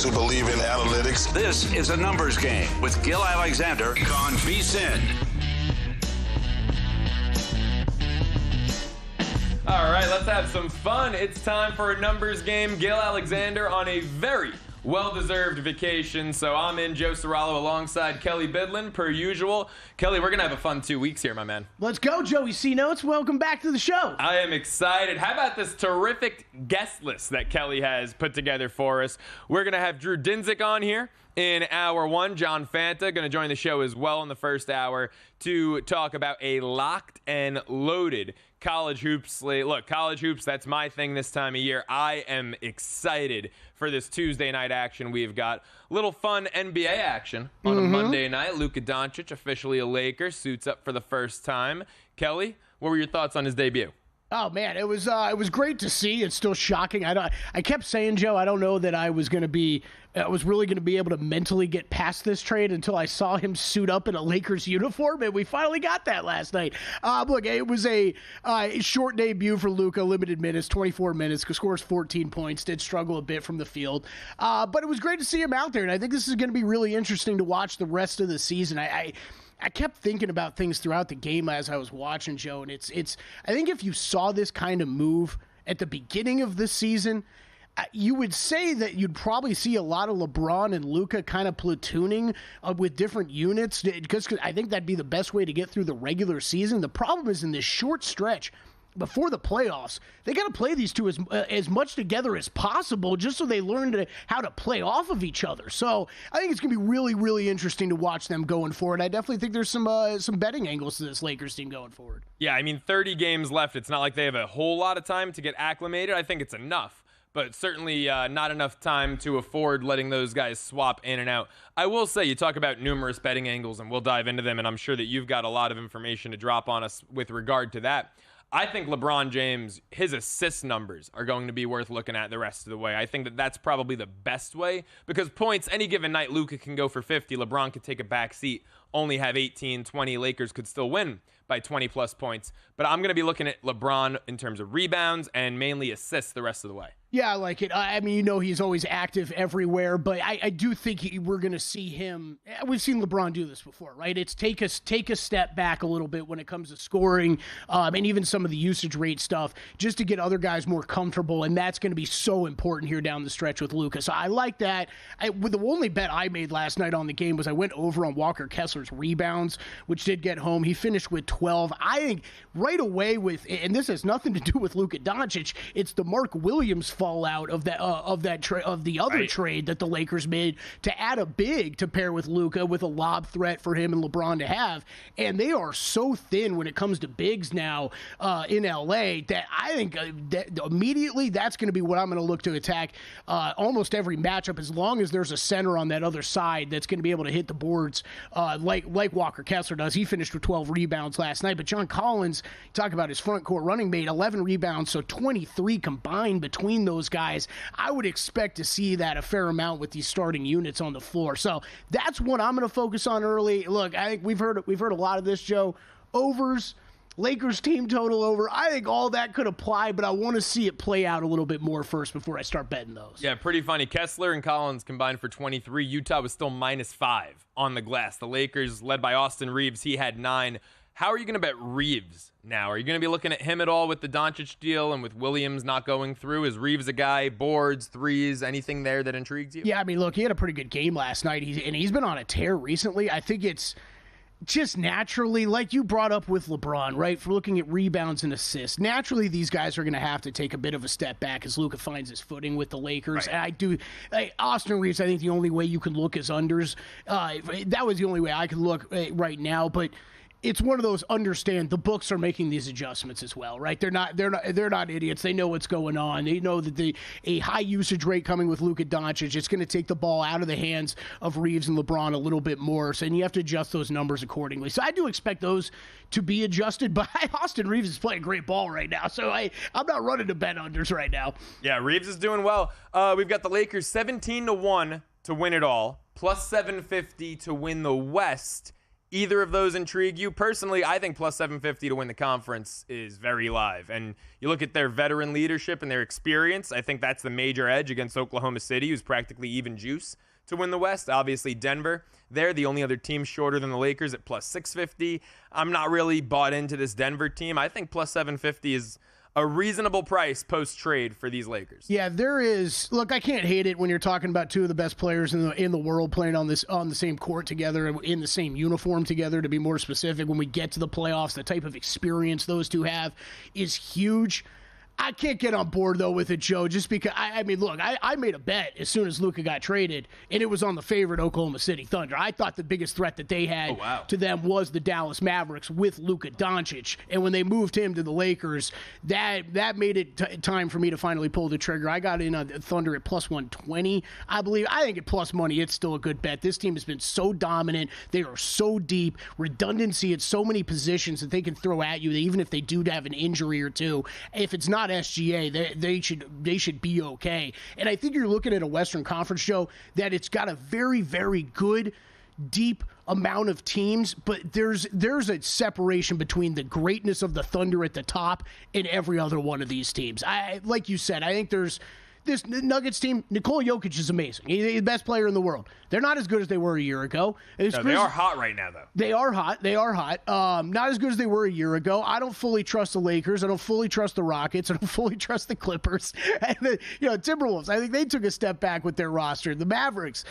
fans who believe in analytics. This is a numbers game with Gil Alexander on VSiN. All right, let's have some fun. It's time for a numbers game. Gil Alexander on a very well-deserved vacation. So I'm in Joe Serralo alongside Kelly Bidlin, per usual. Kelly, we're going to have a fun 2 weeks here, my man. Let's go, Joey C. Notes. Welcome back to the show. I am excited. How about this terrific guest list that Kelly has put together for us? We're going to have Drew Dinsick on here in hour one. John Fanta going to join the show as well in the first hour to talk about a locked and loaded college hoops slate. Look, college hoops, that's my thing this time of year. I am excited for this Tuesday night action. We've got little fun NBA action on a Monday night. Luka Doncic, officially a Laker, suits up for the first time. Kelly, what were your thoughts on his debut? Oh man, it was great to see. It's still shocking. I kept saying, Joe, I don't know that I was really going to be able to mentally get past this trade until I saw him suit up in a Lakers uniform, and we finally got that last night. Look, it was a short debut for Luka, limited minutes, 24 minutes, scores 14 points, did struggle a bit from the field, but it was great to see him out there, and I think this is going to be really interesting to watch the rest of the season. I kept thinking about things throughout the game as I was watching, Joe, and it's. I think if you saw this kind of move at the beginning of the season, you would say that you'd probably see a lot of LeBron and Luka kind of platooning with different units, because I think that'd be the best way to get through the regular season. The problem is in this short stretch before the playoffs, they got to play these two as much together as possible just so they learn how to play off of each other. So I think it's going to be really, really interesting to watch them going forward. I definitely think there's some betting angles to this Lakers team going forward. Yeah, I mean, 30 games left. It's not like they have a whole lot of time to get acclimated. I think it's enough, but certainly not enough time to afford letting those guys swap in and out. I will say, you talk about numerous betting angles, and we'll dive into them, and I'm sure that you've got a lot of information to drop on us with regard to that. I think LeBron James, his assist numbers are going to be worth looking at the rest of the way. I think that that's probably the best way, because points, any given night, Luka can go for 50. LeBron could take a back seat, only have 18, 20. Lakers could still win by 20-plus points. But I'm going to be looking at LeBron in terms of rebounds and mainly assists the rest of the way. Yeah, I like it. I mean, he's always active everywhere, but I do think we're going to see him. We've seen LeBron do this before, right? It's take a step back a little bit when it comes to scoring and even some of the usage rate stuff, just to get other guys more comfortable, and that's going to be so important here down the stretch with Luka. So I like that. The only bet I made last night on the game was I went over on Walker Kessler's rebounds, which did get home. He finished with 12. I think right away and this has nothing to do with Luka Doncic, it's the Mark Williams fallout of the other trade that the Lakers made to add a big to pair with Luka, with a lob threat for him and LeBron to have. And they are so thin when it comes to bigs now in LA that I think that immediately that's going to be what I'm going to look to attack almost every matchup, as long as there's a center on that other side that's going to be able to hit the boards like Walker Kessler does. He finished with 12 rebounds last night, but John Collins, talk about his front court running mate, 11 rebounds, so 23 combined between those guys. I would expect to see that a fair amount with these starting units on the floor. So that's what I'm going to focus on early. Look, I think we've heard a lot of this, Joe. Overs, Lakers team total over. I think all that could apply, but I want to see it play out a little bit more first before I start betting those. Yeah, pretty funny. Kessler and Collins combined for 23. Utah was still -5 on the glass. The Lakers, led by Austin Reeves, he had 9. How are you going to bet Reeves now? Are you going to be looking at him at all with the Doncic deal and with Williams not going through? Is Reeves a guy, boards, threes, anything there that intrigues you? Yeah, I mean, look, he had a pretty good game last night, and he's been on a tear recently. I think it's just naturally, like you brought up with LeBron, right, for looking at rebounds and assists, naturally these guys are going to have to take a bit of a step back as Luka finds his footing with the Lakers. Right. And Austin Reeves, I think the only way you can look is unders. That was the only way I could look right now, but it's one of those, understand the books are making these adjustments as well, right? They're not idiots. They know what's going on. They know that a high usage rate coming with Luka Doncic, it's going to take the ball out of the hands of Reeves and LeBron a little bit more. So, and you have to adjust those numbers accordingly. So I do expect those to be adjusted, but Austin Reeves is playing great ball right now. So I'm not running to bet unders right now. Yeah, Reeves is doing well. We've got the Lakers 17-1 to win it all, plus 750 to win the West. either of those intrigue you? Personally, I think plus 750 to win the conference is very live. And you look at their veteran leadership and their experience, I think that's the major edge against Oklahoma City, who's practically even juice to win the West. Obviously, Denver, they're the only other team shorter than the Lakers at plus 650. I'm not really bought into this Denver team. I think plus 750 is a reasonable price post-trade for these Lakers. Yeah, there is. Look, I can't hate it when you're talking about two of the best players in the world playing on the same court together, in the same uniform together, to be more specific. When we get to the playoffs, the type of experience those two have is huge. I can't get on board, though, with it, Joe, just because, I mean, look, I made a bet as soon as Luka got traded, and it was on the favorite Oklahoma City Thunder. I thought the biggest threat that they had to them was the Dallas Mavericks with Luka Doncic, and when they moved him to the Lakers, that made it time for me to finally pull the trigger. I got in on Thunder at plus 120, I believe. I think at plus money, it's still a good bet. This team has been so dominant. They are so deep. Redundancy at so many positions that they can throw at you, even if they do have an injury or two. If it's not SGA, they should be okay. And I think you're looking at a Western Conference show that it's got a very, very good, deep amount of teams, but there's a separation between the greatness of the Thunder at the top and every other one of these teams. Like you said, I think there's this Nuggets team. Nikola Jokic is amazing. He's the best player in the world. They're not as good as they were a year ago. No, they are hot right now, though. They are hot. Not as good as they were a year ago. I don't fully trust the Lakers. I don't fully trust the Rockets. I don't fully trust the Clippers. And the Timberwolves, I think they took a step back with their roster. The Mavericks.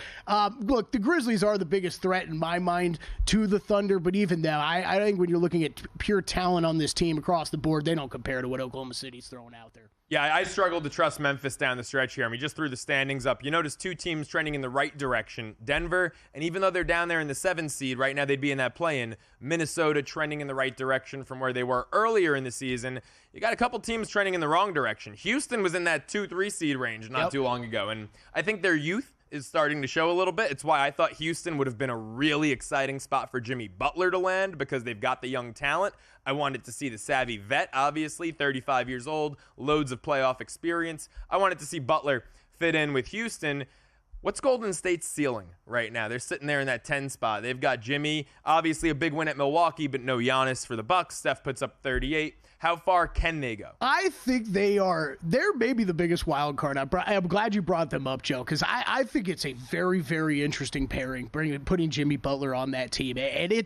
Look, the Grizzlies are the biggest threat in my mind to the Thunder, but even though I think when you're looking at pure talent on this team across the board, they don't compare to what Oklahoma City's throwing out there. Yeah, I struggled to trust Memphis down the stretch here. I mean, just threw the standings up. You notice two teams trending in the right direction. Denver, and even though they're down there in the 7th seed, right now they'd be in that play-in. Minnesota trending in the right direction from where they were earlier in the season. You got a couple teams trending in the wrong direction. Houston was in that 2-3 seed range not too long ago, and I think their youth is starting to show a little bit. It's why I thought Houston would have been a really exciting spot for Jimmy Butler to land, because they've got the young talent. I wanted to see the savvy vet, obviously, 35 years old, loads of playoff experience. I wanted to see Butler fit in with Houston. What's Golden State's ceiling right now? They're sitting there in that 10 spot. They've got Jimmy, obviously a big win at Milwaukee, but no Giannis for the Bucks. Steph puts up 38. How far can they go? I think they're maybe the biggest wild card. I'm glad you brought them up, Joe, because I think it's a very, very interesting pairing, putting Jimmy Butler on that team. And I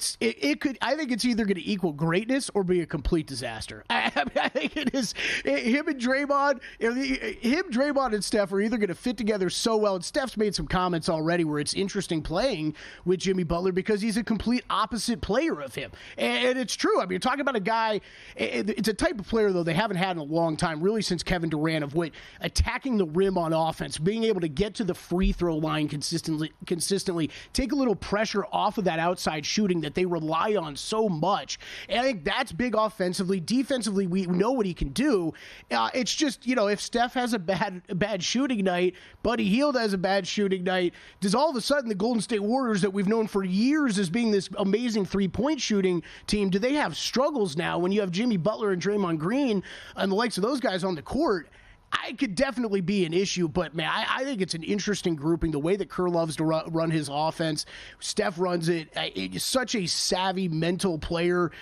think it's either going to equal greatness or be a complete disaster. I think it is. Him, Draymond, and Steph are either going to fit together so well. And Steph's made some comments already where it's interesting playing with Jimmy Butler because he's a complete opposite player of him. And it's true. I mean, you're talking about a guy. It's a type of player, though, they haven't had in a long time, really since Kevin Durant, of attacking the rim on offense, being able to get to the free throw line consistently, take a little pressure off of that outside shooting that they rely on so much. And I think that's big offensively. Defensively, we know what he can do. It's just, if Steph has a bad shooting night, Buddy Hield has a bad shooting night, does all of a sudden the Golden State Warriors that we've known for years as being this amazing three-point shooting team, do they have struggles now when you have Jimmy Butler and Draymond Green and the likes of those guys on the court? I could definitely be an issue, but man, I think it's an interesting grouping. The way that Kerr loves to run his offense, Steph runs it. It's such a savvy mental player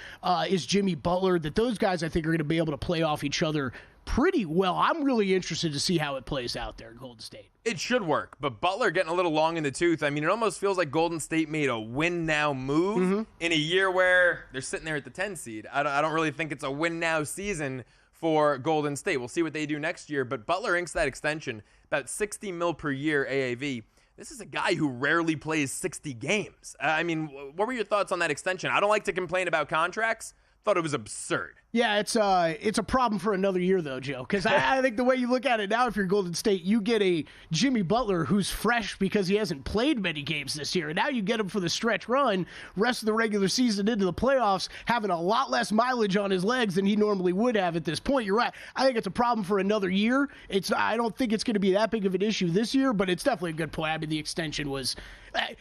is Jimmy Butler that those guys I think are going to be able to play off each other pretty well. I'm really interested to see how it plays out there in Golden State. It should work, but Butler getting a little long in the tooth. I mean, it almost feels like Golden State made a win-now move in a year where they're sitting there at the 10 seed. I don't really think it's a win-now season for Golden State. We'll see what they do next year, but Butler inks that extension, about $60 million per year AAV. This is a guy who rarely plays 60 games. I mean, what were your thoughts on that extension? I don't like to complain about contracts. Thought it was absurd. Yeah, it's a problem for another year, though, Joe, because I think the way you look at it now, if you're Golden State, you get a Jimmy Butler who's fresh because he hasn't played many games this year. And now you get him for the stretch run, rest of the regular season into the playoffs, having a lot less mileage on his legs than he normally would have at this point. You're right. I think it's a problem for another year. I don't think it's going to be that big of an issue this year, but it's definitely a good point. I mean, the extension was...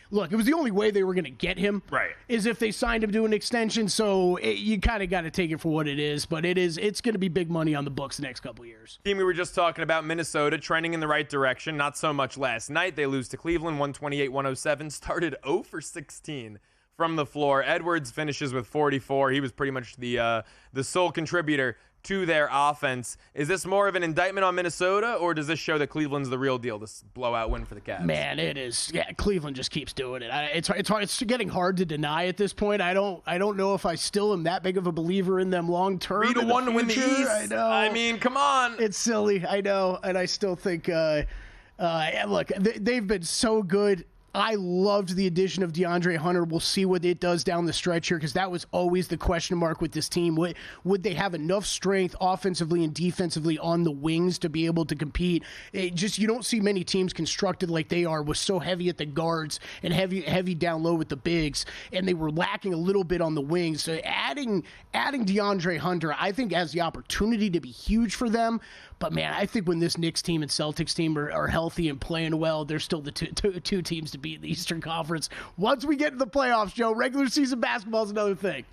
Look, it was the only way they were going to get him, right? Is if they signed him to an extension. So you kind of got to take it for what it is. But it's going to be big money on the books the next couple of years. Team we were just talking about, Minnesota, trending in the right direction. Not so much last night. They lose to Cleveland, 128-107. Started 0 for 16 from the floor. Edwards finishes with 44. He was pretty much the sole contributor to their offense. Is this more of an indictment on Minnesota, or does this show that Cleveland's the real deal, this blowout win for the Cavs? Man, it is. Yeah, Cleveland just keeps doing it. It's hard. It's getting hard to deny at this point. I don't know if I still am that big of a believer in them long term. 3-1 to win the East. I know. I mean, come on. It's silly. I know, and I still think. Look, they've been so good. I loved the addition of DeAndre Hunter. We'll see what it does down the stretch here, because that was always the question mark with this team. Would they have enough strength offensively and defensively on the wings to be able to compete? You don't see many teams constructed like they are, was so heavy at the guards and heavy down low with the bigs, and they were lacking a little bit on the wings. So adding DeAndre Hunter, I think, has the opportunity to be huge for them. But, man, I think when this Knicks team and Celtics team are healthy and playing well, they're still the two teams to beat in the Eastern Conference. Once we get to the playoffs, Joe, regular season basketball is another thing.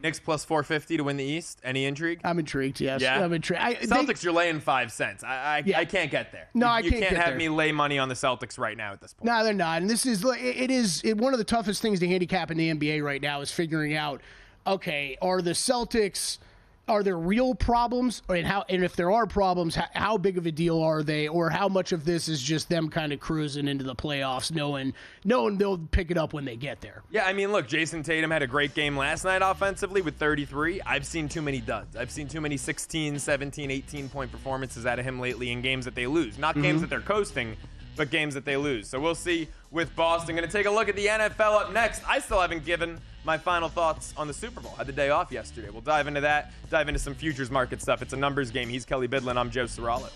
Knicks plus 450 to win the East. Any intrigue? I'm intrigued, yes. Yeah? I'm intrigued. Celtics, you're laying 5 cents. I can't get there. No, I you can't can't get have there. me lay money on the Celtics right now at this point. No, they're not. And this is one of the toughest things to handicap in the NBA right now is figuring out, okay, are the Celtics... Are there real problems, and if there are problems, how big of a deal are they, or how much of this is just them kind of cruising into the playoffs, knowing they'll pick it up when they get there? Yeah, I mean, look, Jason Tatum had a great game last night offensively with 33. I've seen too many duds. I've seen too many 16, 17, 18-point performances out of him lately in games that they lose. Not games that they're coasting, but games that they lose. So we'll see with Boston. Going to take a look at the NFL up next. I still haven't given my final thoughts on the Super Bowl. Had the day off yesterday. We'll dive into that, dive into some futures market stuff. It's a numbers game. He's Kelly Bidlin. I'm Joe Serralo.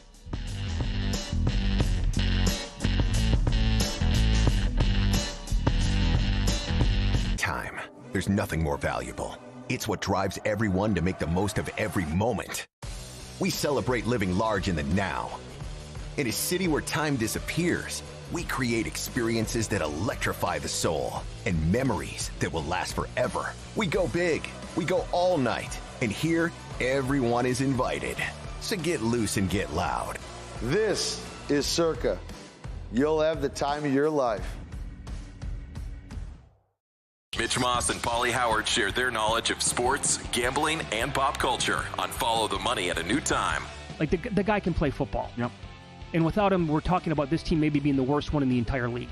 Time. There's nothing more valuable. It's what drives everyone to make the most of every moment. We celebrate living large in the now. In a city where time disappears, we create experiences that electrify the soul and memories that will last forever. We go big, we go all night, and here, everyone is invited. So get loose and get loud. This is Circa. You'll have the time of your life. Mitch Moss and Paulie Howard share their knowledge of sports, gambling, and pop culture on Follow the Money at a New Time. Like, the guy can play football. Yep. And without him, we're talking about this team maybe being the worst one in the entire league.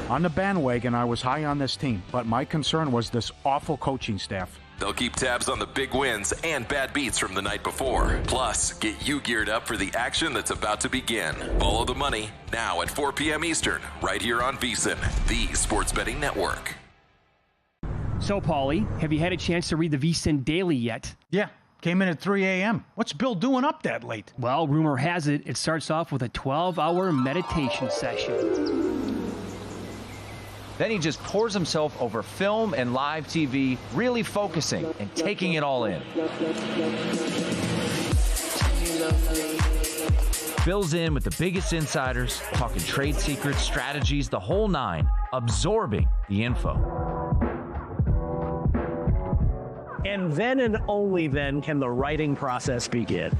On the bandwagon, I was high on this team, but my concern was this awful coaching staff. They'll keep tabs on the big wins and bad beats from the night before. Plus, get you geared up for the action that's about to begin. Follow the Money now at 4 p.m. Eastern, right here on VSiN, the Sports Betting Network. So, Paulie, have you had a chance to read the VSiN Daily yet? Yeah, came in at 3 a.m. What's Bill doing up that late? Well, rumor has it starts off with a 12-hour meditation session. Then he just pours himself over film and live TV, really focusing and taking it all in. Bill's in with the biggest insiders, talking trade secrets, strategies, the whole nine, absorbing the info. And then and only then can the writing process begin.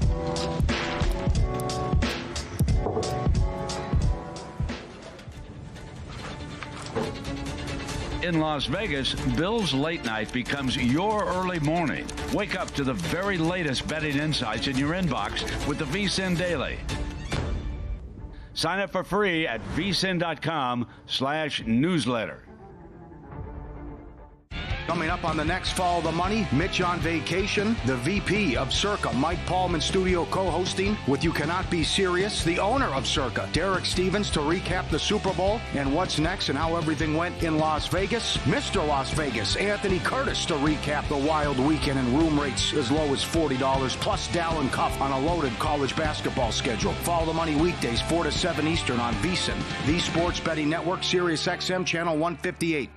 In Las Vegas, Bill's late night becomes your early morning. Wake up to the very latest betting insights in your inbox with the VSiN Daily. Sign up for free at vsin.com/newsletter. Coming up on the next Follow the Money, Mitch on vacation, the VP of Circa, Mike Paulman studio co-hosting with You Cannot Be Serious, the owner of Circa, Derek Stevens, to recap the Super Bowl and what's next and how everything went in Las Vegas. Mr. Las Vegas, Anthony Curtis, to recap the wild weekend and room rates as low as $40, plus Dallin Cuff on a loaded college basketball schedule. Follow the Money weekdays 4 to 7 Eastern on VSiN, the Sports Betting Network, Sirius XM, Channel 158.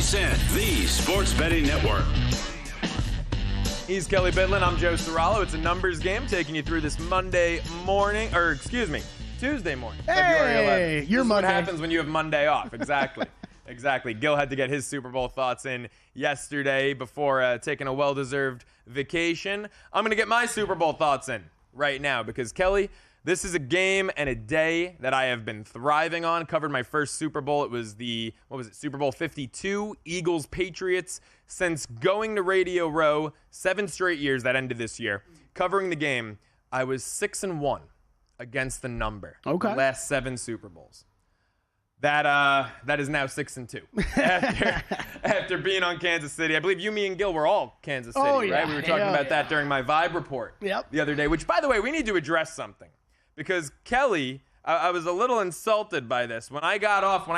VSiN, the Sports Betting Network. He's Kelly Bidlin. I'm Joe Serralo. It's a numbers game taking you through this Tuesday morning. February 11th. Your This is what Monday. happens when you have Monday off. Exactly. Exactly. Gil had to get his Super Bowl thoughts in yesterday before taking a well-deserved vacation. I'm going to get my Super Bowl thoughts in right now because, Kelly, this is a game and a day that I have been thriving on. Covered my first Super Bowl. It was Super Bowl 52, Eagles-Patriots. Since going to Radio Row, 7 straight years that ended this year, covering the game, I was 6-1 against the number. Okay. The last 7 Super Bowls. That is now 6-2 after being on Kansas City. I believe you, me, and Gil were all Kansas City, right? We were talking about that during my Vibe report the other day, which, by the way, we need to address something. Because Kelly, I was a little insulted by this. When I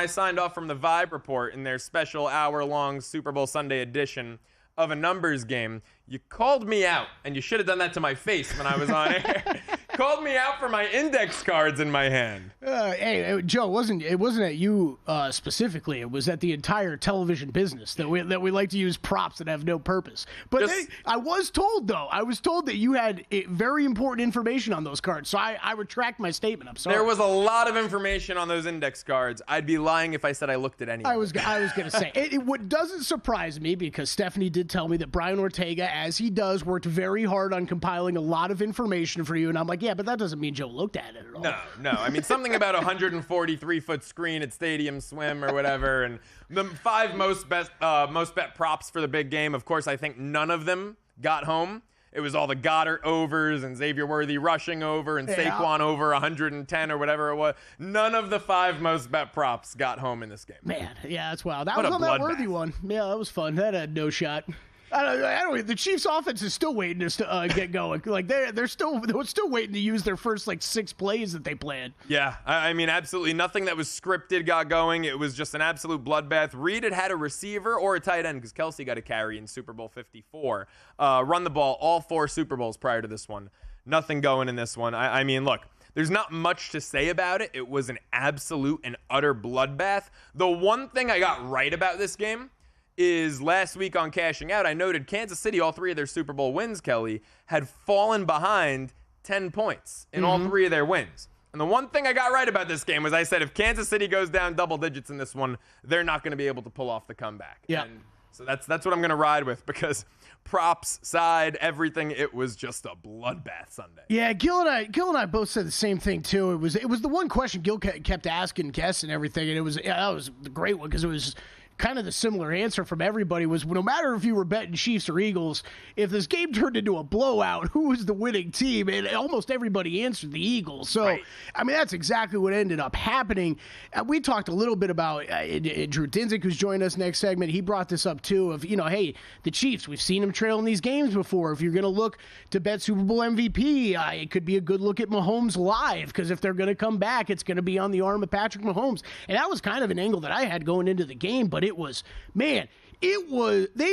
signed off from the Vibe report in their special hour-long Super Bowl Sunday edition of a numbers game, you called me out, and you should have done that to my face when I was on air. Called me out for my index cards in my hand. Hey, Joe, it wasn't at you specifically. It was at the entire television business that we like to use props that have no purpose. But I was told that you had very important information on those cards. So I retract my statement. I'm sorry. There was a lot of information on those index cards. I'd be lying if I said I looked at any. I was going to say what doesn't surprise me, because Stephanie did tell me that Brian Ortega, as he does, worked very hard on compiling a lot of information for you, and I'm like, yeah, but that doesn't mean Joe looked at it at all. No. I mean, something about a 143-foot screen at Stadium Swim or whatever, and the 5 most bet props for the big game. Of course, I think none of them got home. It was all the Goddard overs and Xavier Worthy rushing over and Saquon over 110 or whatever it was. None of the 5 most bet props got home in this game. Man, yeah, that's wild. That was on that Worthy one. Yeah, that was fun. That had no shot. I don't. The Chiefs' offense is still waiting to get going. Like they're still waiting to use their first 6 plays that they planned. Yeah, I mean, absolutely nothing that was scripted got going. It was just an absolute bloodbath. Reed had a receiver or a tight end because Kelsey got a carry in Super Bowl 54. Run the ball all 4 Super Bowls prior to this one. Nothing going in this one. I mean, look. There's not much to say about it. It was an absolute and utter bloodbath. The one thing I got right about this game is last week on Cashing Out, I noted Kansas City, all 3 of their Super Bowl wins, Kelly, had fallen behind 10 points in all 3 of their wins. And the one thing I got right about this game was I said if Kansas City goes down double digits in this one, they're not going to be able to pull off the comeback. Yeah. And so that's what I'm going to ride with, because props side, everything, it was just a bloodbath Sunday. Yeah, Gil and I both said the same thing too. It was the one question Gil kept asking guests and everything, and that was the great one because it was kind of the similar answer from everybody was no matter if you were betting Chiefs or Eagles, if this game turned into a blowout, who was the winning team? And almost everybody answered the Eagles. So, right. I mean, that's exactly what ended up happening. We talked a little bit about Drew Dinsick, who's joined us next segment. He brought this up too of, hey, the Chiefs, we've seen them trail in these games before. If you're going to look to bet Super Bowl MVP, it could be a good look at Mahomes live, because if they're going to come back, it's going to be on the arm of Patrick Mahomes. And that was kind of an angle that I had going into the game, but they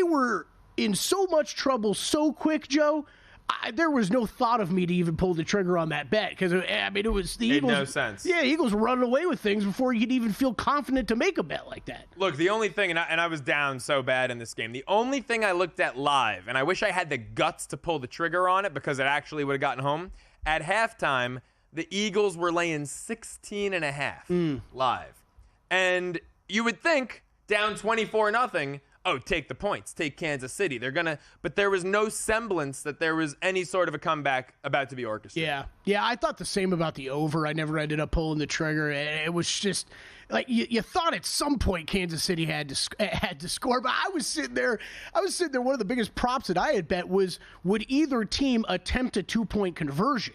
were in so much trouble so quick, Joe. There was no thought of me to even pull the trigger on that bet, because it was the Eagles. Made no sense. Yeah, Eagles were running away with things before you could even feel confident to make a bet like that. Look, the only thing, and I was down so bad in this game, the only thing I looked at live, and I wish I had the guts to pull the trigger on it because it actually would have gotten home, at halftime, the Eagles were laying 16.5 live. And you would think, down 24-0, take the points, take Kansas City. But there was no semblance that there was any sort of a comeback about to be orchestrated. Yeah, I thought the same about the over. I never ended up pulling the trigger. It was just like you thought at some point Kansas City had to score, but I was sitting there. One of the biggest props that I had bet was, would either team attempt a 2-point conversion?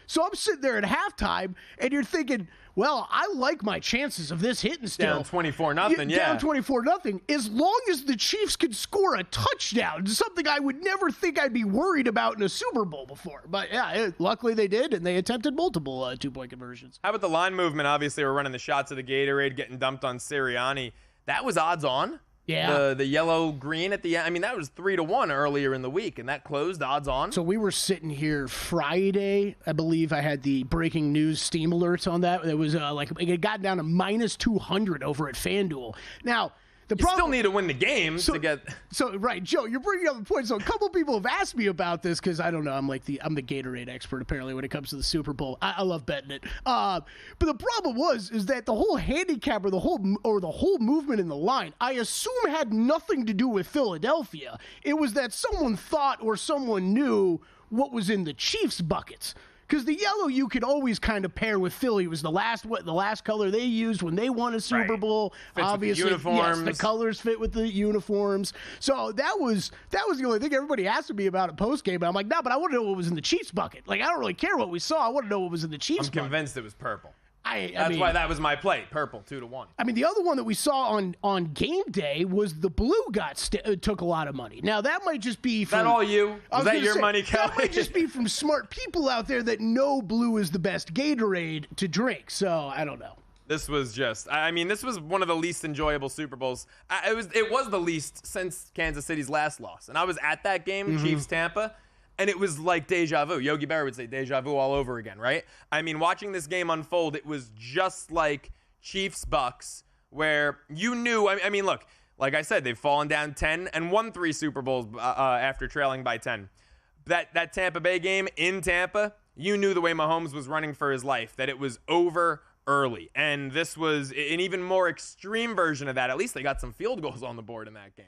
So I'm sitting there at halftime, and you're thinking, well, I like my chances of this hitting still. Down 24-0, yeah. Down 24-0, as long as the Chiefs could score a touchdown, something I would never think I'd be worried about in a Super Bowl before. But, yeah, luckily they did, and they attempted multiple 2-point conversions. How about the line movement? Obviously, we're running the shots of the Gatorade, getting dumped on Sirianni. That was odds on. Yeah. The yellow-green at the end. I mean, that was 3-1 earlier in the week, and that closed odds on. So we were sitting here Friday. I believe I had the breaking news steam alerts on that. It was it got down to -200 over at FanDuel. Now, You still need to win the game to get. So right, Joe, you're bringing up a point. So a couple people have asked me about this because I don't know. I'm the Gatorade expert apparently when it comes to the Super Bowl. I love betting it. But the problem is that the whole handicap or the whole movement in the line, I assume had nothing to do with Philadelphia. It was that someone thought or someone knew what was in the Chiefs buckets. Because the yellow you could always kind of pair with Philly. It was the last color they used when they won a Super Bowl. Fits obviously, with the uniforms. Yes, the colors fit with the uniforms. So that was the only thing everybody asked me about at postgame. And I'm like, nah, but I want to know what was in the Chiefs bucket. Like, I don't really care what we saw. I want to know what was in the Chiefs bucket. I'm convinced it was purple. That's why that was my play. Purple, 2-1. I mean, the other one that we saw on game day was the blue took a lot of money. Now, that might just be from... Is that all you? Was that your money, Kelly? That might just be from smart people out there that know blue is the best Gatorade to drink. So, I don't know. This was this was one of the least enjoyable Super Bowls. It was the least since Kansas City's last loss. And I was at that game, Chiefs-Tampa. And it was like deja vu. Yogi Berra would say deja vu all over again, right? I mean, watching this game unfold, it was just like Chiefs-Bucks, where you knew. I mean, look, like I said, they've fallen down 10 and won 3 Super Bowls after trailing by 10. That Tampa Bay game in Tampa, you knew the way Mahomes was running for his life, that it was over early. And this was an even more extreme version of that. At least they got some field goals on the board in that game.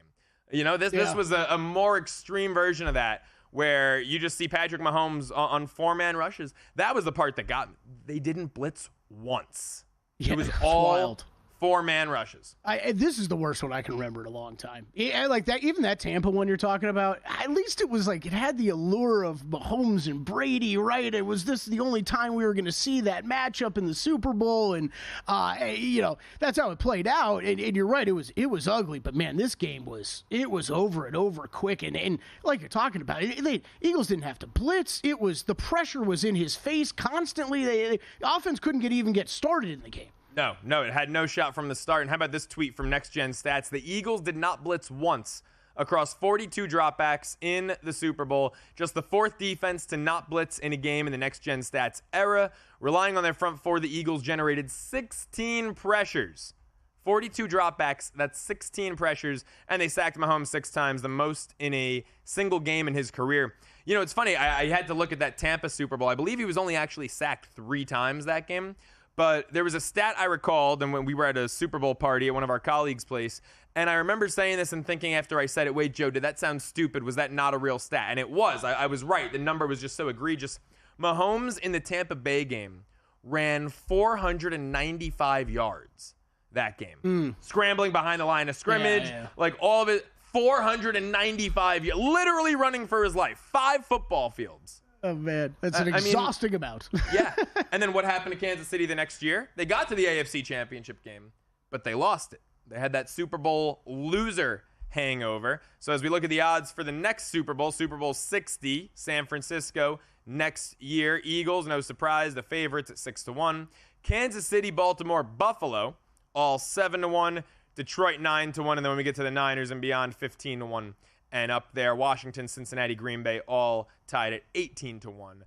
You know, this was a more extreme version of that, where you just see Patrick Mahomes on 4-man rushes. That was the part that got me. They didn't blitz once. Yeah, it was all wild. 4-man rushes. This is the worst one I can remember in a long time. Like that, even that Tampa one you're talking about, at least it was like it had the allure of Mahomes and Brady, right? It was the only time we were going to see that matchup in the Super Bowl, and that's how it played out. And you're right, it was ugly, but man, this game was over and over quick, and like you're talking about, the Eagles didn't have to blitz. The pressure was in his face constantly. The offense couldn't even get started in the game. No, it had no shot from the start. And how about this tweet from Next Gen Stats? The Eagles did not blitz once across 42 dropbacks in the Super Bowl. Just the 4th defense to not blitz in a game in the Next Gen Stats era. Relying on their front 4, the Eagles generated 16 pressures. 42 dropbacks, that's 16 pressures, and they sacked Mahomes 6 times, the most in a single game in his career. You know, it's funny, I had to look at that Tampa Super Bowl. I believe he was only actually sacked 3 times that game. But there was a stat I recalled, and when we were at a Super Bowl party at one of our colleagues' place, and I remember saying this and thinking after I said it, wait, Joe, did that sound stupid? Was that not a real stat? And it was. I was right. The number was just so egregious. Mahomes in the Tampa Bay game ran 495 yards that game. Scrambling behind the line of scrimmage, like all of it, 495 yards, literally running for his life. 5 football fields. Oh, man. That's an exhausting amount. Yeah. And then what happened to Kansas City the next year? They got to the AFC Championship game, but they lost it. They had that Super Bowl loser hangover. So as we look at the odds for the next Super Bowl 60, San Francisco next year. Eagles, no surprise, the favorites at 6-1. Kansas City, Baltimore, Buffalo, all 7-1. Detroit, 9-1. And then when we get to the Niners and beyond, 15-1. And up there, Washington, Cincinnati, Green Bay, all tied at 18-1.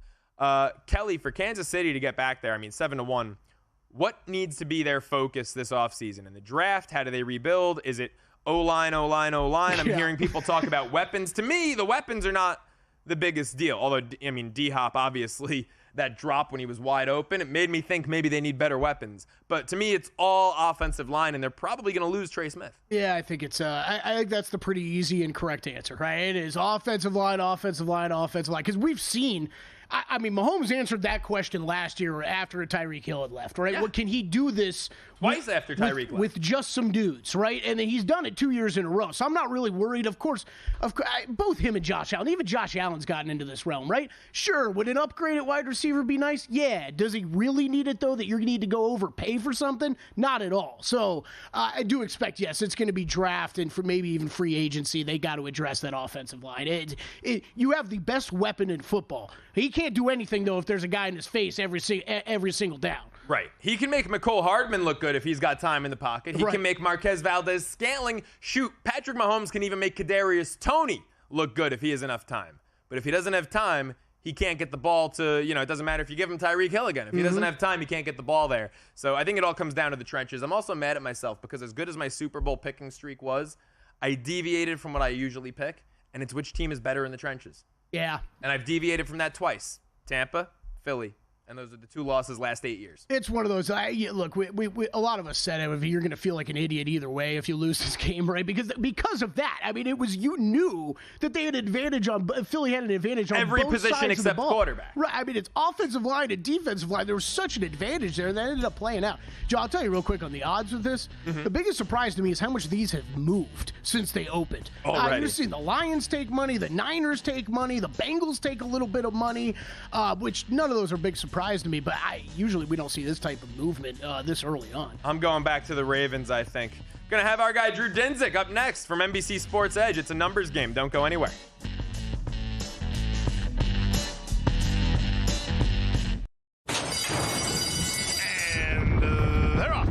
Kelly, for Kansas City to get back there, 7-1, what needs to be their focus this offseason? In the draft, how do they rebuild? Is it O-line? I'm hearing people talk about weapons. To me, the weapons are not the biggest deal. Although, D-Hop, obviously, that drop when he was wide open, it made me think maybe they need better weapons. But to me, it's all offensive line, and they're probably going to lose Trey Smith. Yeah, I think it's I think that's the pretty easy and correct answer, right? It is offensive line. Because we've seen, Mahomes answered that question last year after Tyreek Hill had left, right? Yeah. What can he do this twice after Tyreek left with just some dudes, right? And he's done it 2 years in a row. So I'm not really worried. Of course, both him and Josh Allen, even Josh Allen's gotten into this realm, right? Sure, would an upgrade at wide receiver be nice? Yeah. Does he really need it, though, that you're going to need to go overpay for something? Not at all. So I do expect, yes, it's going to be draft and for maybe even free agency. They got to address that offensive line. You have the best weapon in football. He can't do anything, though, if there's a guy in his face every single down. Right. He can make Mecole Hardman look good if he's got time in the pocket. He can make Marquez Valdez-Scantling shoot. Patrick Mahomes can even make Kadarius Toney look good if he has enough time. But if he doesn't have time, he can't get the ball to, it doesn't matter if you give him Tyreek Hill again. If he doesn't have time, he can't get the ball there. So I think it all comes down to the trenches. I'm also mad at myself because as good as my Super Bowl picking streak was, I deviated from what I usually pick, and it's which team is better in the trenches. Yeah. And I've deviated from that twice. Tampa, Philly. And those are the 2 losses last 8 years. It's one of those. Look, we a lot of us said you're going to feel like an idiot either way if you lose this game, right? Because of that. I mean, you knew that they had an advantage on Philly had an advantage on every both position sides except of the ball. Quarterback. Right. I mean, it's offensive line and defensive line. There was such an advantage there, and that ended up playing out. Joe, I'll tell you real quick on the odds with this. The biggest surprise to me is how much these have moved since they opened. I've seen the Lions take money, the Niners take money, the Bengals take a little bit of money, which none of those are a big surprise to me, but usually we don't see this type of movement this early on. I'm going back to the Ravens, I think. Going to have our guy Drew Dinsick up next from NBC Sports Edge. It's a numbers game. Don't go anywhere. And they're off.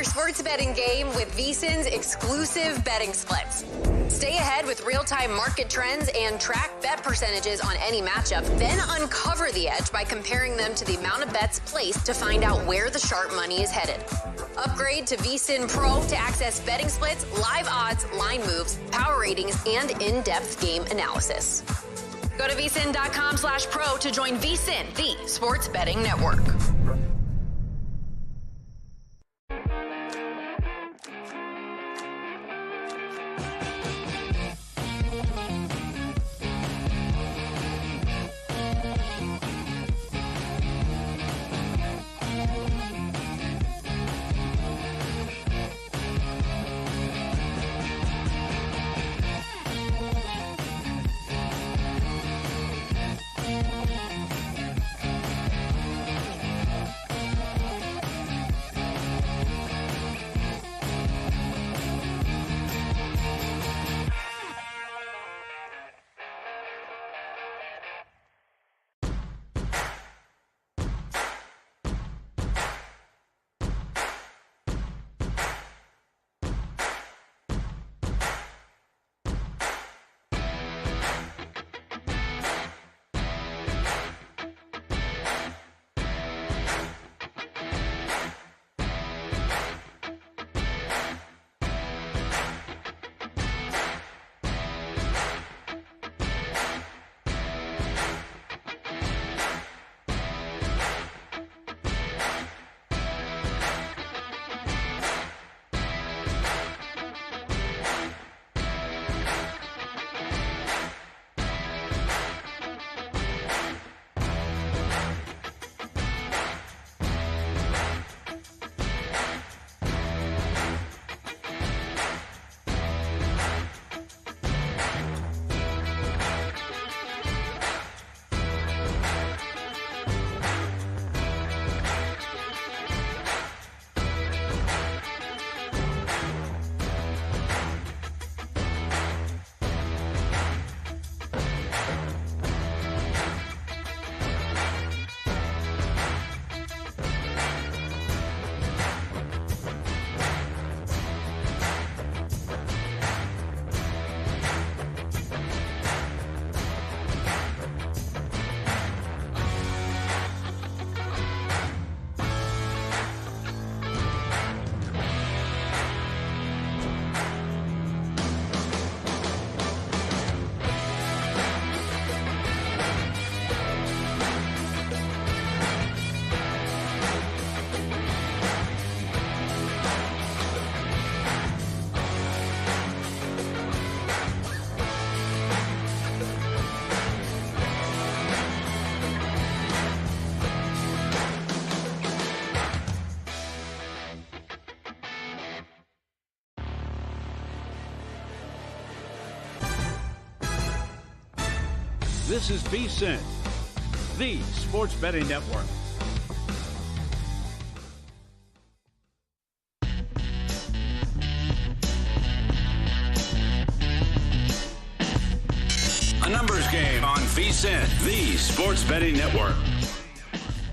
Sports betting game with VSiN's exclusive betting splits. Stay ahead with real-time market trends and track bet percentages on any matchup. Then uncover the edge by comparing them to the amount of bets placed to find out where the sharp money is headed. Upgrade to VSiN Pro to access betting splits, live odds, line moves, power ratings, and in-depth game analysis. Go to vsin.com/pro to join VSiN, the sports betting network. This is VSiN, the sports betting network. Sports Betting Network.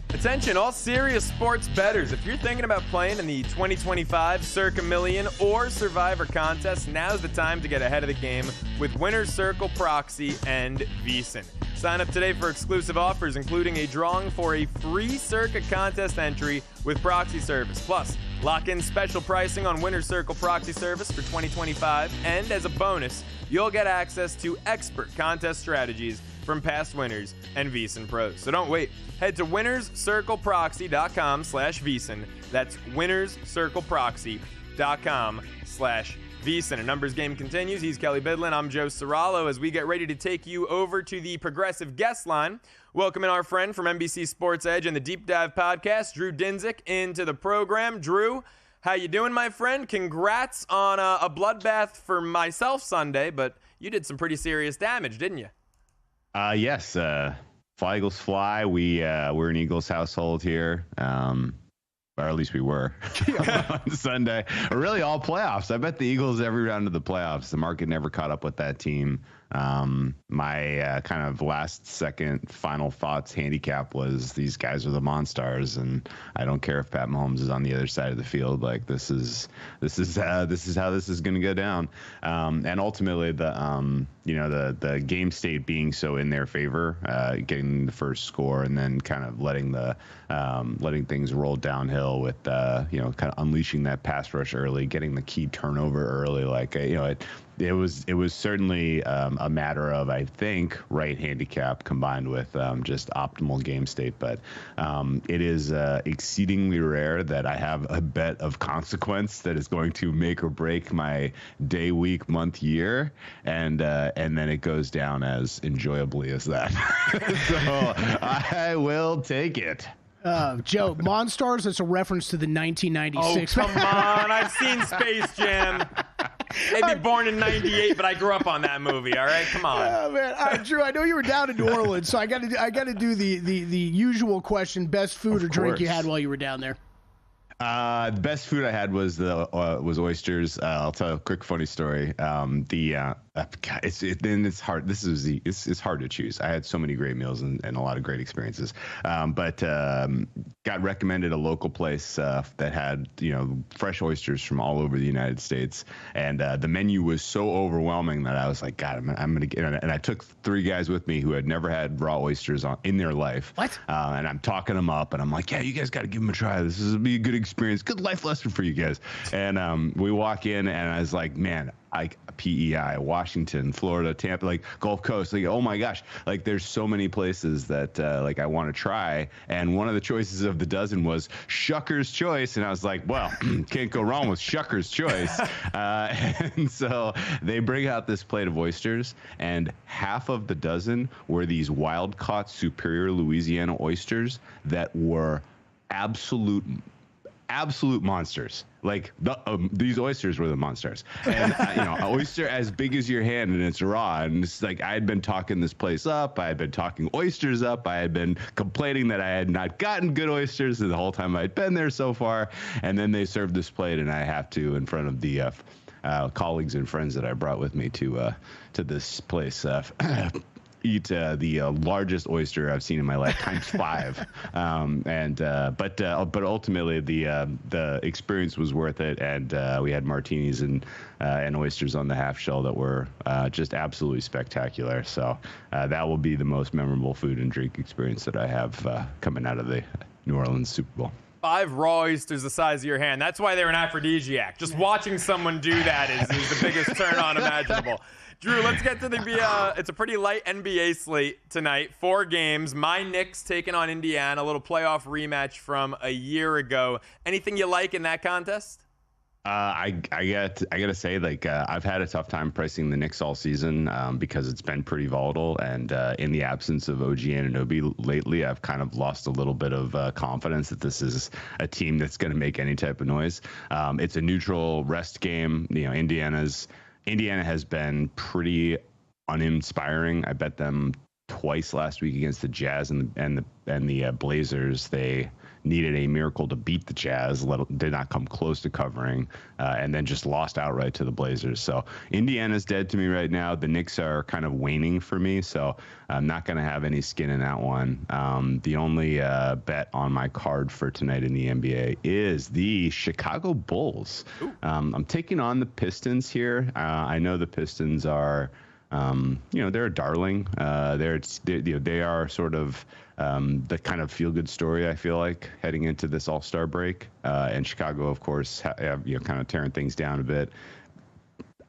Attention, all serious sports bettors. If you're thinking about playing in the 2025 Circa Million or Survivor contest, now's the time to get ahead of the game with Winner's Circle Proxy and VSiN. Sign up today for exclusive offers, including a drawing for a free Circa contest entry with Proxy Service. Plus, lock in special pricing on Winner's Circle Proxy Service for 2025. And as a bonus, you'll get access to expert contest strategies from past winners and VSiN pros. So don't wait. Head to winnerscircleproxy.com/VSiN. That's winnerscircleproxy.com/VSiN. A numbers game continues. He's Kelly Bidlin. I'm Joe Serralo as we get ready to take you over to the Progressive Guest Line. Welcoming our friend from NBC Sports Edge and the Deep Dive Podcast, Drew Dinsick, into the program. Drew, how you doing, my friend? Congrats on a bloodbath for myself Sunday, but you did some pretty serious damage, didn't you? Yes. Fly Eagles fly. We're an Eagles household here. Or at least we were on Sunday. Or really all playoffs. I bet the Eagles every round of the playoffs. The market never caught up with that team. My kind of last second final thoughts handicap was these guys are the Monstars, and I don't care if Pat Mahomes is on the other side of the field. Like this is how this is going to go down. And ultimately the game state being so in their favor, getting the first score and then kind of letting things roll downhill with kind of unleashing that pass rush early, getting the key turnover early. It was certainly a matter of, I think, right handicap combined with just optimal game state. But it is exceedingly rare that I have a bet of consequence that is going to make or break my day, week, month, year, and then it goes down as enjoyably as that. So I will take it. Joe, Monstars is a reference to the 1996. Oh, come on. I've seen Space Jam. Maybe born in 98, but I grew up on that movie, all right? Come on. Oh, man. All right, Drew, I know you were down in New Orleans, so I got to do the usual question, best food or drink you had while you were down there. The best food I had was oysters. I'll tell a quick funny story. It's hard. It's hard to choose. I had so many great meals and a lot of great experiences. But got recommended a local place that had fresh oysters from all over the United States, and the menu was so overwhelming that I was like, God, I'm gonna get. And I took 3 guys with me who had never had raw oysters in their life. What? And I'm talking them up, and I'm like, yeah, you guys got to give them a try. This is be a good experience, good life lesson for you guys. And we walk in, and I was like, man, PEI, Washington, Florida, Tampa, like Gulf Coast, like, oh my gosh, like there's so many places that like I want to try. And one of the choices of the dozen was Shucker's Choice. And I was like, well, can't go wrong with Shucker's Choice. And so they bring out this plate of oysters, and half of the dozen were these wild caught Superior, Louisiana oysters that were absolute monsters. Like these oysters were the monsters, and an oyster as big as your hand, and it's raw. And it's like I had been talking this place up. I had been talking oysters up. I had been complaining that I had not gotten good oysters the whole time I'd been there so far. And then they served this plate, and I have to, in front of the colleagues and friends that I brought with me to this place, eat the largest oyster I've seen in my life times 5. But ultimately the experience was worth it, and we had martinis and oysters on the half shell that were just absolutely spectacular. So that will be the most memorable food and drink experience that I have coming out of the New Orleans Super Bowl. 5 raw oysters the size of your hand. That's why they're an aphrodisiac. Just watching someone do that is the biggest turn on imaginable. Drew, let's get to it's a pretty light NBA slate tonight. 4 games. My Knicks taking on Indiana, a little playoff rematch from a year ago. Anything you like in that contest? I gotta say, I've had a tough time pricing the Knicks all season because it's been pretty volatile, and in the absence of OG Anunoby lately, I've kind of lost a little bit of confidence that this is a team that's going to make any type of noise. It's a neutral rest game. Indiana has been pretty uninspiring. I bet them twice last week against the Jazz and the Blazers. They needed a miracle to beat the Jazz, did not come close to covering, and then just lost outright to the Blazers. So Indiana's dead to me right now. The Knicks are kind of waning for me, so I'm not going to have any skin in that one. The only bet on my card for tonight in the NBA is the Chicago Bulls. I'm taking on the Pistons here. I know the Pistons are, they're a darling. They are sort of the kind of feel-good story, I feel like, heading into this All-Star break. And Chicago, of course, kind of tearing things down a bit.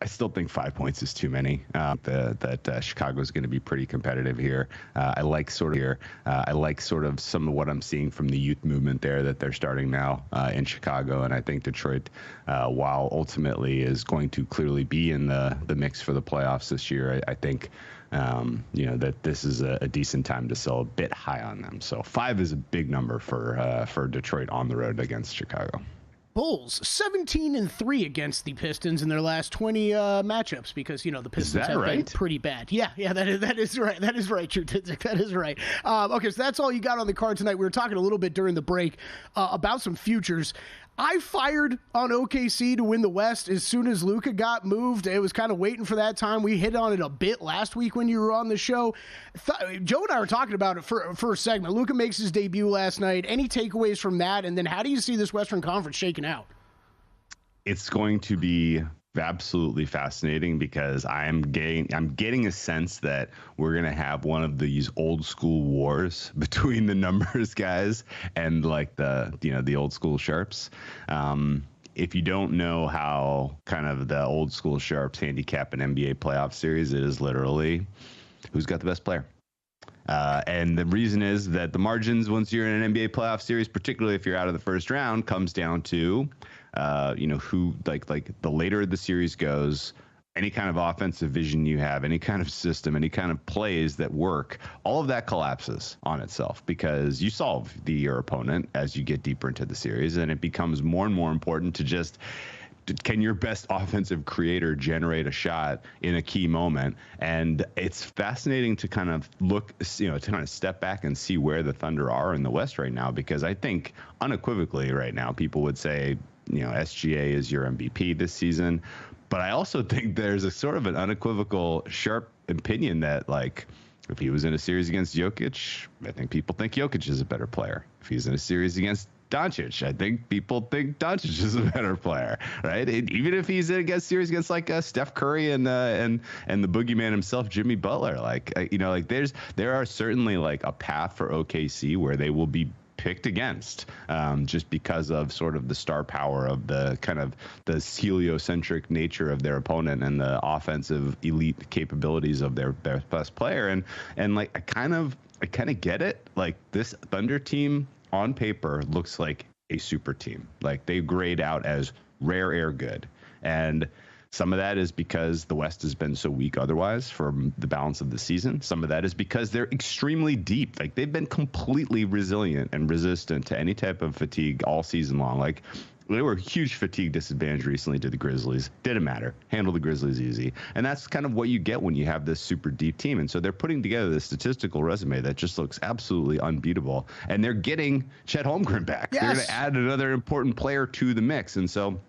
I still think 5 points is too many. That Chicago is going to be pretty competitive here. I like sort of some of what I'm seeing from the youth movement there that they're starting now in Chicago, and I think Detroit, while ultimately is going to clearly be in the mix for the playoffs this year, I think that this is a decent time to sell a bit high on them. So 5 is a big number for Detroit on the road against Chicago. Bulls 17-3 against the Pistons in their last 20 matchups because the Pistons have been pretty bad. Yeah, that is right. That is right, True Dinsick. That is right. Okay, so that's all you got on the card tonight. We were talking a little bit during the break about some futures. I fired on OKC to win the West as soon as Luka got moved. It was kind of waiting for that time. We hit on it a bit last week when you were on the show. Joe and I were talking about it for a segment. Luka makes his debut last night. Any takeaways from that? And then how do you see this Western Conference shaking out? It's going to be absolutely fascinating because I'm getting a sense that we're going to have one of these old school wars between the numbers guys and like the old school sharps. If you don't know how kind of the old school sharps handicap an NBA playoff series, it is literally who's got the best player. And the reason is that the margins once you're in an NBA playoff series, particularly if you're out of the first round, comes down to who like the later the series goes, any kind of offensive vision you have, any kind of system, any kind of plays that work, all of that collapses on itself because you solve your opponent as you get deeper into the series, and it becomes more and more important to just can your best offensive creator generate a shot in a key moment? And it's fascinating to kind of look, to kind of step back and see where the Thunder are in the West right now, because I think unequivocally right now people would say, SGA is your MVP this season. But I also think there's a sort of an unequivocal, sharp opinion that, like, if he was in a series against Jokic, I think people think Jokic is a better player. If he's in a series against Doncic, I think people think Doncic is a better player, right? Even if he's in a series against like Steph Curry and the boogeyman himself, Jimmy Butler, there are certainly like a path for OKC where they will be picked against just because of sort of the star power of the kind of the heliocentric nature of their opponent and the offensive elite capabilities of their best player. And like I kind of get it. Like this Thunder team on paper looks like a super team. Like they grade out as rare air good. And some of that is because the West has been so weak otherwise for the balance of the season. Some of that is because they're extremely deep. Like they've been completely resilient and resistant to any type of fatigue all season long. Like they were a huge fatigue disadvantage recently to the Grizzlies. Didn't matter. Handle the Grizzlies easy. And that's kind of what you get when you have this super deep team. And so they're putting together this statistical resume that just looks absolutely unbeatable. And they're getting Chet Holmgren back. Yes. They're going to add another important player to the mix. And so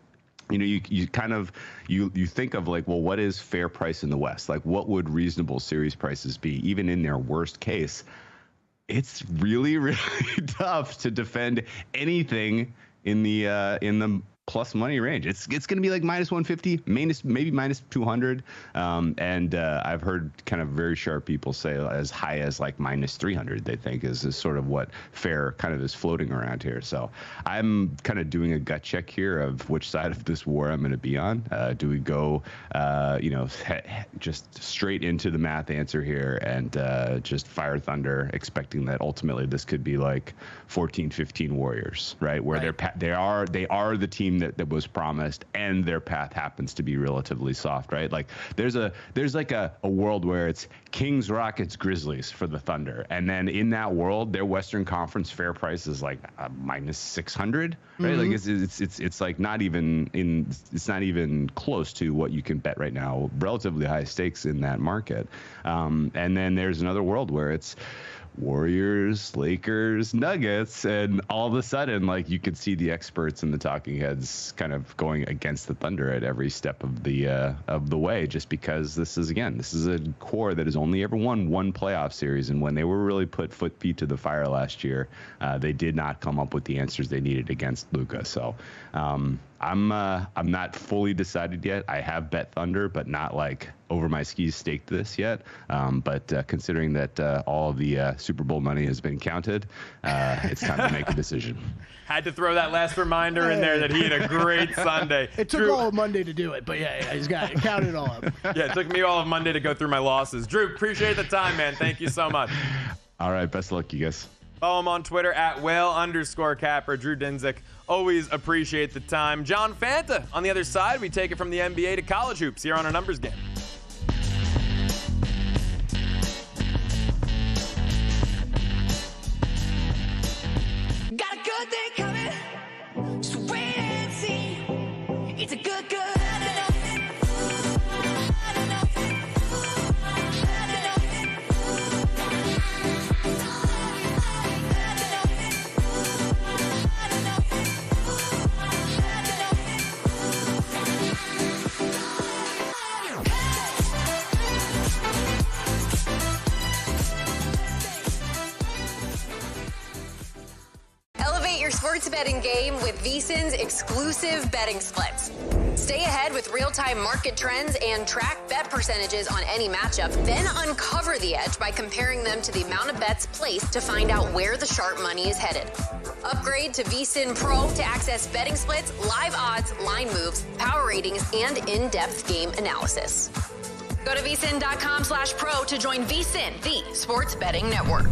you kind of you think of like, well, what is fair price in the West? Like what would reasonable series prices be even in their worst case? It's really, really tough to defend anything in the plus money range. It's going to be like minus 150, maybe minus 200. And I've heard kind of very sharp people say as high as like minus 300, they think is sort of what fair kind of is floating around here. So I'm kind of doing a gut check here of which side of this war I'm going to be on. Do we go, just straight into the math answer here and just fire Thunder, expecting that ultimately this could be like 14-15 Warriors, right? Where they are the team that was promised, and their path happens to be relatively soft, right? Like there's like a world where it's Kings, Rockets, Grizzlies for the Thunder, and then in that world, their Western Conference fair price is like minus 600, right? Mm-hmm. Like it's like it's not even close to what you can bet right now. Relatively high stakes in that market, and then there's another world where it's Warriors, Lakers, Nuggets, and all of a sudden, like, you could see the experts and the talking heads kind of going against the Thunder at every step of the way, just because this is a core that has only ever won one playoff series, and when they were really put feet to the fire last year, they did not come up with the answers they needed against Luka. So I'm not fully decided yet. I have bet Thunder, but not like over my skis staked this yet. But considering that all of the Super Bowl money has been counted, it's time to make a decision. Had to throw that last reminder in there that he had a great Sunday. It took all of Monday to do it, but yeah, he's got it. Count it all up. Yeah, it took me all of Monday to go through my losses. Drew, appreciate the time, man. Thank you so much. All right, best of luck, you guys. Follow him on Twitter at whale_capper. Drew Dinsick. Always appreciate the time. John Fanta on the other side. We take it from the NBA to college hoops here on our numbers game. Got a good thing coming, so wait and see. It's a good. Your sports betting game with VSiN's exclusive betting splits. Stay ahead with real-time market trends and track bet percentages on any matchup, then uncover the edge by comparing them to the amount of bets placed to find out where the sharp money is headed. Upgrade to VSiN Pro to access betting splits, live odds, line moves, power ratings, and in-depth game analysis. Go to vsin.com/pro to join VSiN, the sports betting network.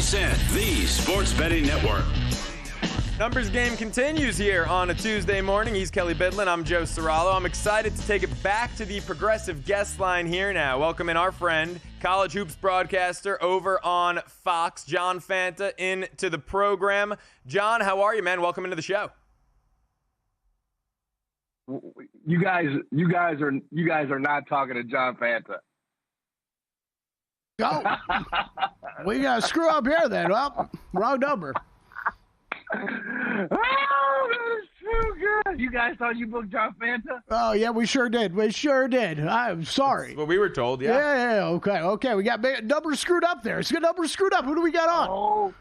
VSiN, the Sports Betting Network. Numbers game continues here on a Tuesday morning. He's Kelly Bidlin. I'm Joe Serralo. I'm excited to take it back to the progressive guest line here now. Welcome in our friend, college hoops broadcaster over on Fox, John Fanta, into the program. John, how are you, man? Welcome into the show. You guys are not talking to John Fanta. Go. We got to screw up here then. Well, wrong number. Oh, that is too good. You guys thought you booked John Fanta? Oh, yeah, we sure did. I'm sorry. That's what we were told, yeah. Yeah, okay. We got numbers screwed up there. It's got numbers screwed up. Who do we got on?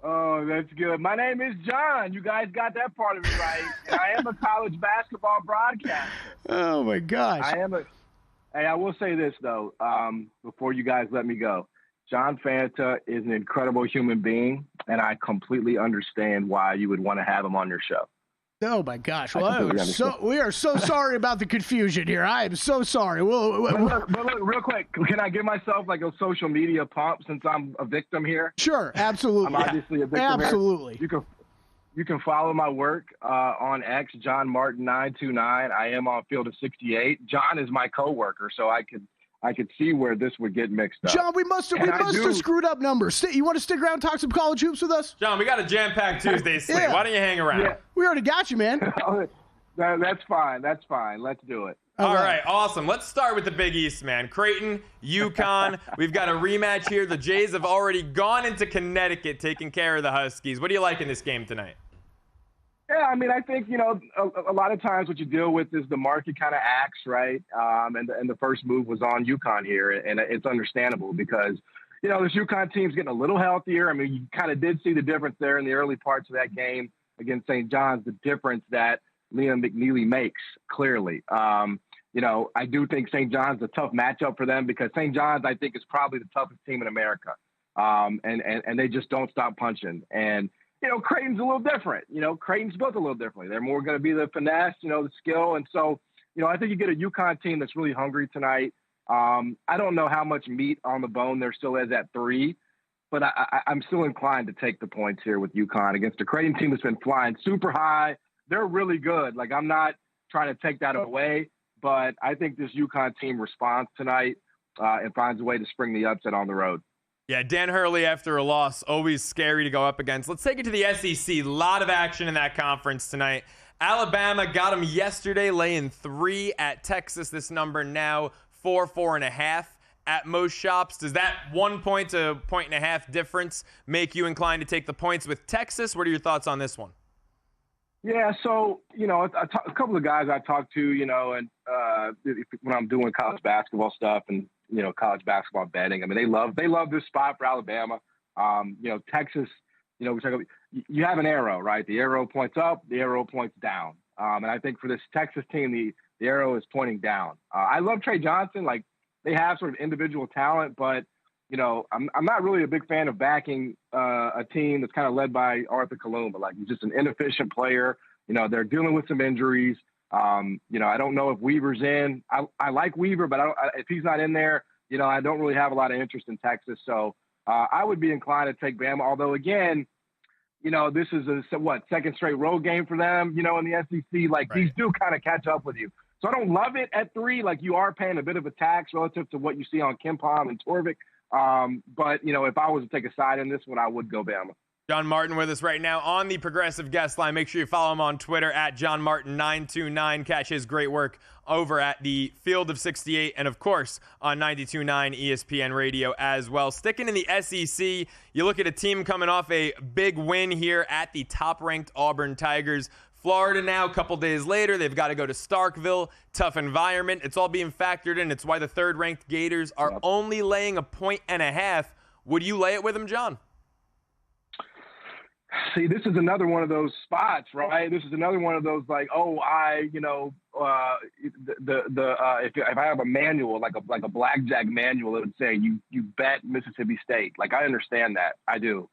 Oh, that's good. My name is John. You guys got that part of it right. And I am a college basketball broadcaster. Oh, my gosh. Hey, I will say this, though, before you guys let me go. John Fanta is an incredible human being, and I completely understand why you would want to have him on your show. Oh, my gosh. Well, we are so sorry about the confusion here. I am so sorry. But look, real quick, can I give myself like a social media pump since I'm a victim here? Sure, absolutely. I'm obviously a victim absolutely. Here. You can follow my work on X, John Martin 929. I am on Field of 68. John is my coworker, so I could see where this would get mixed up. John, we must have screwed up numbers. You want to stick around and talk some college hoops with us? John, we got a jam-packed Tuesday slate. Yeah. Why don't you hang around? Yeah. We already got you, man. That's fine. Let's do it. All right, awesome. Let's start with the Big East, man. Creighton, UConn. We've got a rematch here. The Jays have already gone into Connecticut taking care of the Huskies. What do you like in this game tonight? Yeah, I mean, I think, a lot of times what you deal with is the market kind of acts, right? And the first move was on UConn here, and it's understandable because, this UConn team's getting a little healthier. I mean, you kind of did see the difference there in the early parts of that game against St. John's, the difference that Liam McNeely makes, clearly. I do think St. John's is a tough matchup for them because St. John's, I think, is probably the toughest team in America. And they just don't stop punching. And, Creighton's a little different. Creighton's built a little differently. They're more going to be the finesse, the skill. And so, I think you get a UConn team that's really hungry tonight. I don't know how much meat on the bone there still is at 3, but I'm still inclined to take the points here with UConn against a Creighton team that's been flying super high. They're really good. Like, I'm not trying to take that away, but I think this UConn team responds tonight and finds a way to spring the upset on the road. Yeah, Dan Hurley after a loss, always scary to go up against. Let's take it to the SEC. A lot of action in that conference tonight. Alabama got them yesterday, laying 3 at Texas. This number now 4.5 at most shops. Does that 1 point to 1.5 difference make you inclined to take the points with Texas? What are your thoughts on this one? Yeah, so, a couple of guys I talked to, and when I'm doing college basketball stuff and, college basketball betting, I mean, they love this spot for Alabama. Texas, we talk about, you have an arrow, right? The arrow points up, the arrow points down. And I think for this Texas team, the arrow is pointing down. I love Trey Johnson. Like, they have sort of individual talent, but, I'm not really a big fan of backing a team that's kind of led by Arthur Kalumba. Like, he's just an inefficient player. They're dealing with some injuries. I don't know if Weaver's in. I like Weaver, but if he's not in there, I don't really have a lot of interest in Texas. So I would be inclined to take Bama. Although, again, this is second straight road game for them, in the SEC. Like, These do kind of catch up with you. So I don't love it at 3. Like, you are paying a bit of a tax relative to what you see on Kempom and Torvik. But, if I was to take a side in this one, I would go Bama. John Martin with us right now on the Progressive Guest Line. Make sure you follow him on Twitter at JohnMartin929. Catch his great work over at the Field of 68 and, of course, on 92.9 ESPN Radio as well. Sticking in the SEC, you look at a team coming off a big win here at the top-ranked Auburn Tigers. Florida now, a couple days later, they've got to go to Starkville. Tough environment. It's all being factored in. It's why the third-ranked Gators are only laying 1.5. Would you lay it with them, John? See, this is another one of those spots, right? This is another one of those like, if I have a manual, like a blackjack manual, it would say you bet Mississippi State. Like, I understand that, I do,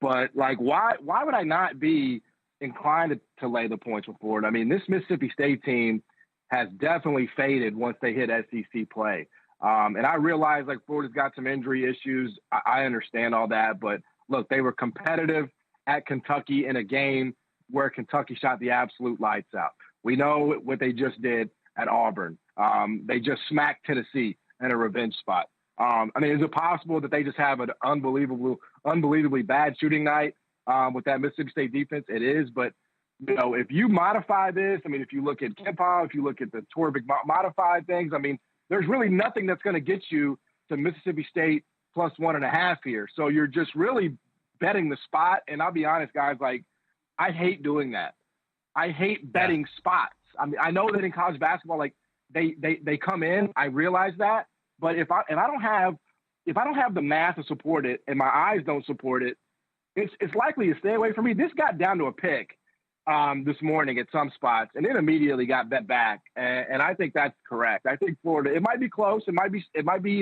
but like, why would I not be inclined to lay the points with Florida? I mean, this Mississippi State team has definitely faded once they hit SEC play, and I realize like Florida's got some injury issues. I understand all that, but look, they were competitive at Kentucky in a game where Kentucky shot the absolute lights out. We know what they just did at Auburn. They just smacked Tennessee in a revenge spot. I mean, is it possible that they just have an unbelievably bad shooting night with that Mississippi State defense? It is, but you know, if you modify this, I mean, if you look at Kempa, if you look at the Torvik modified things, I mean, there's really nothing that's going to get you to Mississippi State plus 1.5 here. So you're just really betting the spot. And I'll be honest, guys, like, I hate doing that. I hate betting spots. I mean, I know that in college basketball, like they come in, I realize that, but if I don't have the math to support it and my eyes don't support it, it's likely to stay away from me. This got down to a pick this morning at some spots, and it immediately got bet back. And I think that's correct. I think Florida, it might be close. It might be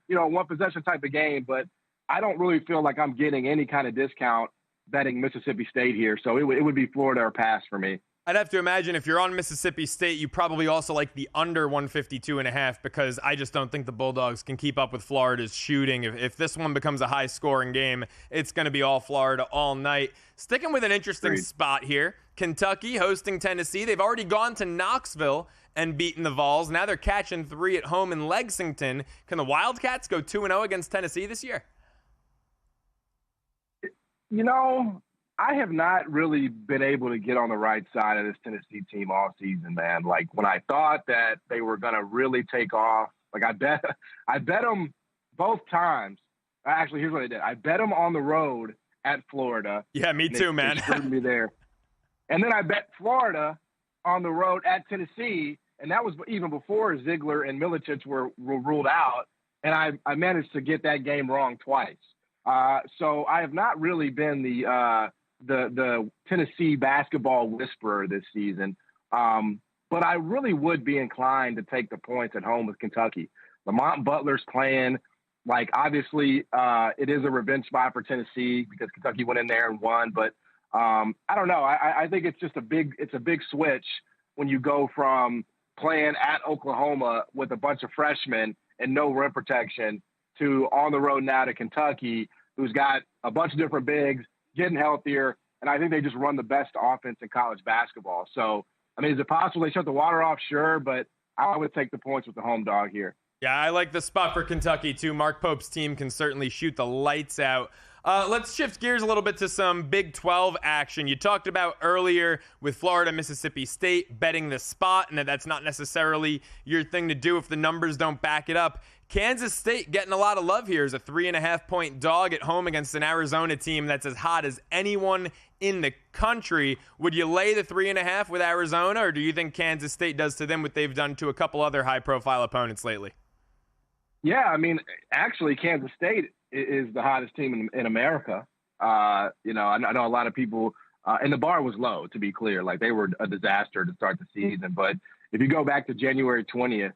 you know, one possession type of game, but I don't really feel like I'm getting any kind of discount betting Mississippi State here. So it would be Florida or pass for me. I'd have to imagine if you're on Mississippi State, you probably also like the under 152.5, because I just don't think the Bulldogs can keep up with Florida's shooting. If this one becomes a high-scoring game, it's going to be all Florida all night. Sticking with an interesting spot here, Kentucky hosting Tennessee. They've already gone to Knoxville and beaten the Vols. Now they're catching 3 at home in Lexington. Can the Wildcats go 2-0 against Tennessee this year? You know, I have not really been able to get on the right side of this Tennessee team all season, man. Like, when I thought that they were going to really take off, like I bet them both times. Actually, here's what I did. I bet them on the road at Florida. Yeah, me too, man. They screwed me there. And then I bet Florida on the road at Tennessee, and that was even before Ziegler and Milicic were ruled out. And I managed to get that game wrong twice. So I have not really been the Tennessee basketball whisperer this season. But I really would be inclined to take the points at home with Kentucky. Lamont Butler's playing. Like, obviously, it is a revenge spot for Tennessee because Kentucky went in there and won. But I don't know. I think it's just a big switch when you go from playing at Oklahoma with a bunch of freshmen and no rim protection to on the road now to Kentucky, who's got a bunch of different bigs, getting healthier, and I think they just run the best offense in college basketball. So, I mean, is it possible they shut the water off? Sure, but I would take the points with the home dog here. Yeah, I like the spot for Kentucky, too. Mark Pope's team can certainly shoot the lights out. Let's shift gears a little bit to some Big 12 action. You talked about earlier with Florida, Mississippi State betting the spot, and that's not necessarily your thing to do if the numbers don't back it up. Kansas State getting a lot of love here as a 3.5-point dog at home against an Arizona team that's as hot as anyone in the country. Would you lay the 3.5 with Arizona, or do you think Kansas State does to them what they've done to a couple other high-profile opponents lately? Yeah, I mean, actually, Kansas State is the hottest team in America. You know, I know a lot of people, and the bar was low, to be clear. Like, they were a disaster to start the season. But if you go back to January 20th,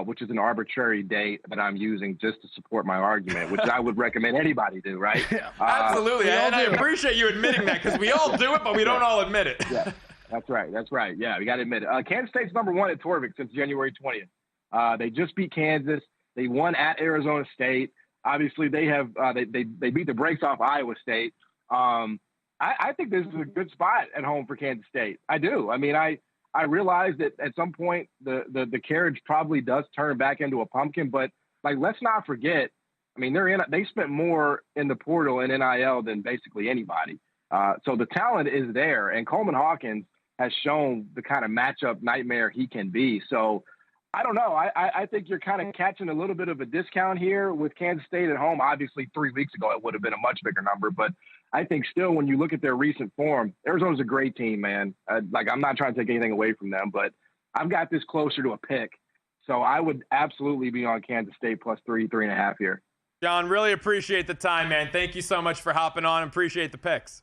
which is an arbitrary date that I'm using just to support my argument, which I would recommend anybody do, right? Absolutely, and I appreciate you admitting that, because we all do it, but we don't all admit it. Yeah, that's right. Yeah, we got to admit it. Kansas State's number 1 at Torvik since January 20th. They just beat Kansas. They won at Arizona State. Obviously, they have they beat the brakes off Iowa State. I think this is a good spot at home for Kansas State. I do. I mean, I realize that at some point the carriage probably does turn back into a pumpkin, but like, let's not forget. I mean, they spent more in the portal and NIL than basically anybody. So the talent is there, and Coleman Hawkins has shown the kind of matchup nightmare he can be. So I don't know. I think you're kind of catching a little bit of a discount here with Kansas State at home. Obviously, 3 weeks ago, it would have been a much bigger number. But I think still, when you look at their recent form, Arizona's a great team, man. Like, I'm not trying to take anything away from them, but I've got this closer to a pick. So I would absolutely be on Kansas State plus 3.5 here. John, really appreciate the time, man. Thank you so much for hopping on. Appreciate the picks.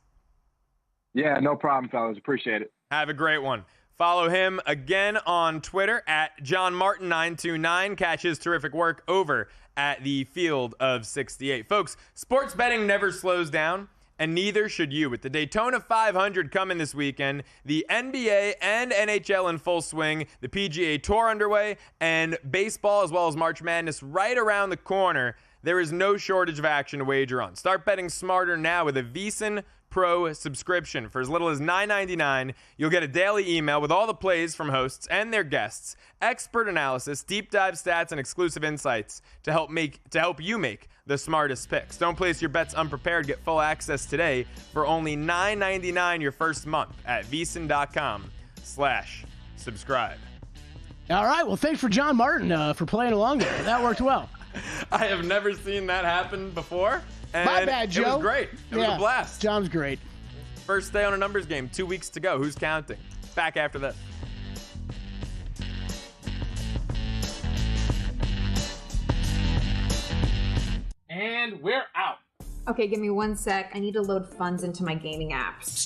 Yeah, no problem, fellas. Appreciate it. Have a great one. Follow him again on Twitter at JohnMartin929. Catch his terrific work over at the Field of 68. Folks, sports betting never slows down, and neither should you. With the Daytona 500 coming this weekend, the NBA and NHL in full swing, the PGA Tour underway, and baseball as well as March Madness right around the corner, there is no shortage of action to wager on. Start betting smarter now with a VSiN Pro subscription. For as little as $9.99, you'll get a daily email with all the plays from hosts and their guests, expert analysis, deep dive stats, and exclusive insights to help you make the smartest picks. Don't place your bets unprepared. Get full access today for only $9.99 your first month at VSiN.com/subscribe. All right. Well, thanks for John Martin for playing along there. That worked well. I have never seen that happen before. And my bad, Joe. It was great. It was a blast. John's great. First day on a numbers game, 2 weeks to go. Who's counting? Back after this. And we're out. Okay, give me 1 sec. I need to load funds into my gaming apps.